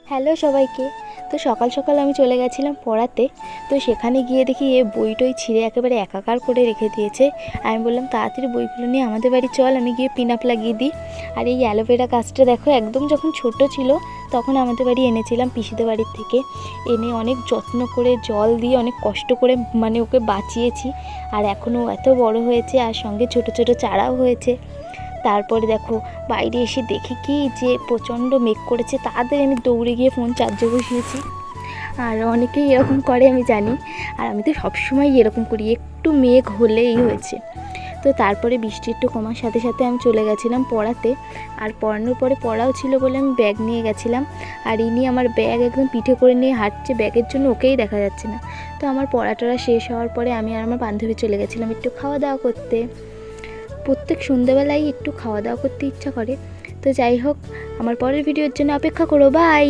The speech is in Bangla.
হ্যালো সবাইকে। তো সকাল সকাল আমি চলে গেছিলাম পড়াতে। তো সেখানে গিয়ে দেখি এ বই টই ছিঁড়ে একেবারে একাকার করে রেখে দিয়েছে। আমি বললাম তাড়াতাড়ি বইগুলো নিয়ে আমাদের বাড়ি চল, আমি গিয়ে পিন আপ লাগিয়ে দিই। আর এই অ্যালোভেরা গাছটা দেখো, একদম যখন ছোট ছিল তখন আমাদের বাড়ি এনেছিলাম পিসিদের বাড়ির থেকে। এনে অনেক যত্ন করে জল দিয়ে অনেক কষ্ট করে ওকে বাঁচিয়েছি। আর এখনও এত বড় হয়েছে, আর সঙ্গে ছোট ছোট চারাও হয়েছে। তারপরে দেখো বাইরে এসে দেখি কি যে প্রচণ্ড মেঘ করেছে, তাড়াতাড়ি আমি দৌড়ে গিয়ে ফোন চার্জে বসিয়েছি। আর অনেকেই এরকম করে আমি জানি, আর আমি তো সবসময় এরকম করি, একটু মেঘ হলেই হয়েছে। তো তারপরে বৃষ্টি একটু কমার সাথে সাথে আমি চলে গেছিলাম পড়াতে। আর পড়ানোর পরে পড়াও ছিল বলে আমি ব্যাগ নিয়ে গেছিলাম। আর ইনি আমার ব্যাগ একদম পিঠে করে নিয়ে হাঁটছে, ব্যাগের জন্য ওকেই দেখা যাচ্ছে না। তো আমার পড়াটা শেষ হওয়ার পরে আমি আর আমার বান্ধবী চলে গেছিলাম একটু খাওয়া দাওয়া করতে। প্রত্যেক সন্ধ্যাবেলায় একটু খাওয়া দাওয়া করতে ইচ্ছা করে। তো যাই হোক, আমার পরের ভিডিওর জন্য অপেক্ষা করো। বাই।